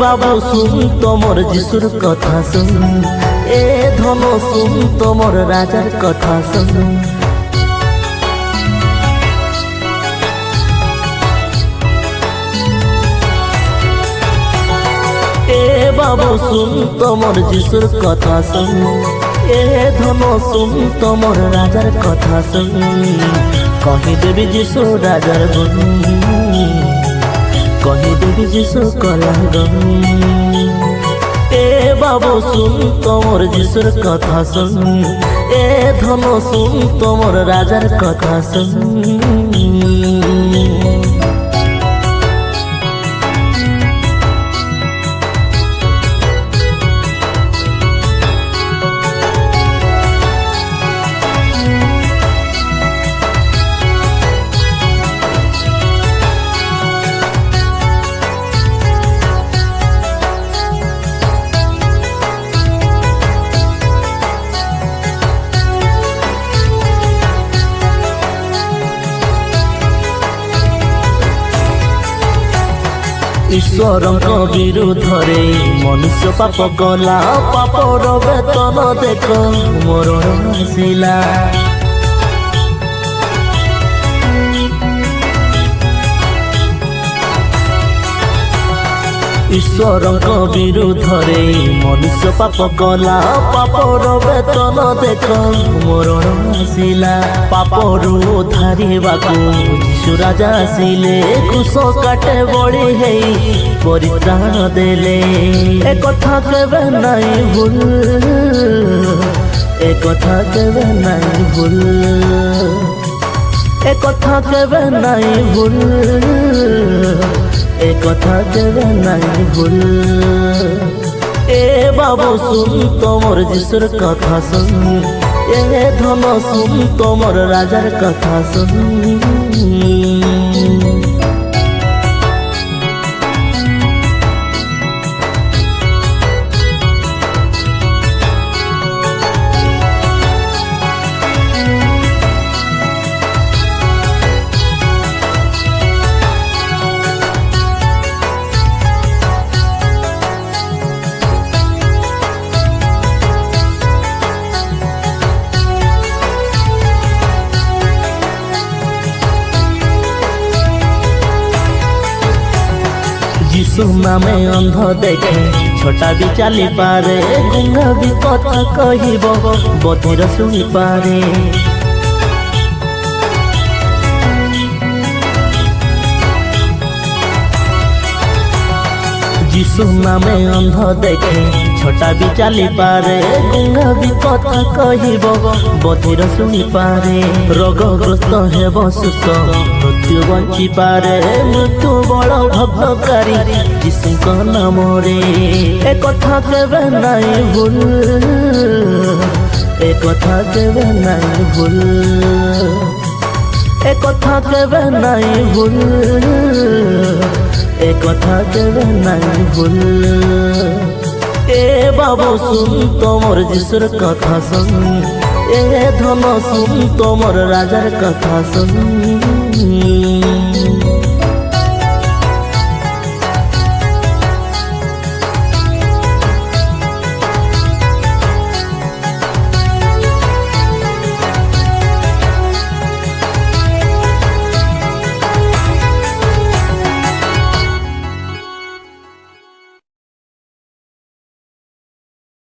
बाबू सुन तोमर जिसुर कथा सुन, ए धन सुन तोमर राजार कथा सुन। ए बाबू सुन तोमर जिसुर कथा सुन, ए धन सुन तोमर राजार कथा सुन। कही देवी जिसु राजार गुण, कही देवी जिसु कला गुण। ए बाबू सुन तोमर जिसुर कथा सुन, ए धन सुन तोमर राजार कथा सुन। ईश्वर विरुद्धरे मनुष्य पाप कला, पापर वेतन देख मरण आसिला। ईश्वर विरुद्धरे मनुष्य पाप कला, पापर वेतन देख मरण आसिला। पापरू उद्धारिबाकू यीशु राजा आसिले, क्रूस काटे बड़ी हेई परित्राण देले। ए कथा केबे नाई भूल, ए कथा केबे नाई भूल, ए कथा केबे नाई भूल, ए कथा केबे नाई भूल। ए बाबू सुन तोमर जिसुर कथा सुन, ए धन सुन तोमर राजार कथा सुन। यीशु नामे अंध देखे, छोटा भी चली पारे, गुंगा भी कथा कहिब बधिर शुणी पारे। यीशु नामे अंध देखे, छोटा भी चली पारे, गुंगा भी कथा कहिब बधिर शुणी पारे। रोगग्रस्त हेब सुस्थ, मृत्यु बंची पारे, मृत्यु बड़ भक्तकारी यीशुଙ୍କ नामरे। ए कथा केबे नाई भूल, ए कथा केबे नाई भूल, ए कथा केबे नाई भूल, ए कथा केबे नाई भूल। ए बाबू सुन तोमर जिसुर कथा सुन, ए धन सुन तोमर राजार कथा सुन।